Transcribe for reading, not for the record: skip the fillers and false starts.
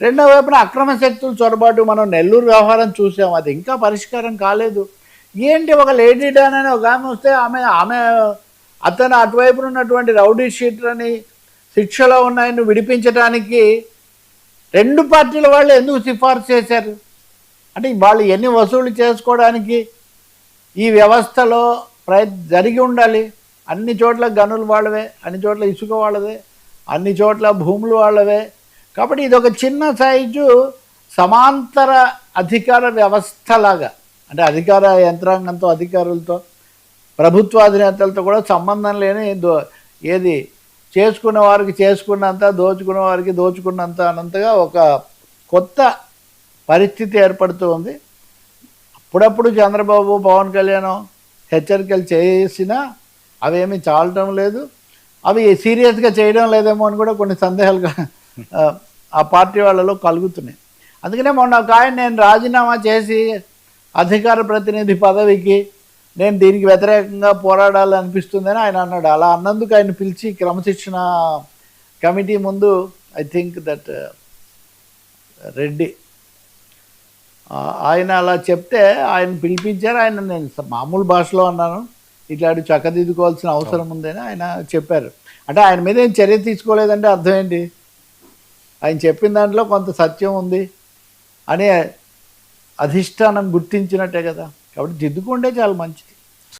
రెండో వైపున అక్రమ శక్తుల చొరబాటు మనం నెల్లూరు వ్యవహారం చూసాం, అది ఇంకా పరిష్కారం కాలేదు. ఏంటి ఒక లేడీ డాన్ అని ఒక ఆమె వస్తే ఆమె అతను అటువైపున ఉన్నటువంటి రౌడీ షీట్లని శిక్షలో ఉన్నాయని విడిపించడానికి రెండు పార్టీల వాళ్ళు ఎందుకు సిఫార్సు చేశారు? అంటే వాళ్ళు ఎన్ని వసూలు చేసుకోవడానికి ఈ వ్యవస్థలో జరిగి ఉండాలి. అన్ని చోట్ల గనులు వాళ్ళవే, అన్ని చోట్ల ఇసుక వాళ్ళదే, అన్ని చోట్ల భూములు వాళ్ళవే. కాబట్టి ఇది ఒక చిన్న సైజు సమాంతర అధికార వ్యవస్థలాగా, అంటే అధికార యంత్రాంగంతో, అధికారులతో, ప్రభుత్వాధినేతలతో కూడా సంబంధం లేని ఏది చేసుకున్న వారికి చేసుకున్నంత, దోచుకున్న వారికి దోచుకున్నంత అన్నంతగా ఒక కొత్త పరిస్థితి ఏర్పడుతూ ఉంది. అప్పుడప్పుడు చంద్రబాబు, పవన్ కళ్యాణ్ హెచ్చరికలు చేసినా అవేమీ చాలటం లేదు, అవి సీరియస్గా చేయడం లేదేమో అని కూడా కొన్ని సందేహాలు ఆ పార్టీ వాళ్ళలో కలుగుతున్నాయి. అందుకనే మొన్న ఒక ఆయన నేను రాజీనామా చేసి అధికార ప్రతినిధి పదవికి నేను దీనికి వ్యతిరేకంగా పోరాడాలని అనిపిస్తుందని ఆయన అన్నాడు. అలా అన్నందుకు ఆయన పిలిచి క్రమశిక్షణ కమిటీ ముందు ఐ థింక్ దట్ రెడ్డి ఆయన అలా చెప్తే ఆయన పిలిపించారు. ఆయన నేను మామూలు భాషలో అన్నాను, ఇట్లాంటి చక్కదిద్దుకోవాల్సిన అవసరం ఉందని ఆయన చెప్పారు. అంటే ఆయన మీద ఏం చర్య తీసుకోలేదంటే అర్థం ఏంటి? ఆయన చెప్పిన దాంట్లో కొంత సత్యం ఉంది అనే అధిష్టానం గుర్తించినట్టే కదా. కాబట్టి దిద్దుకుంటే చాలా మంచిది.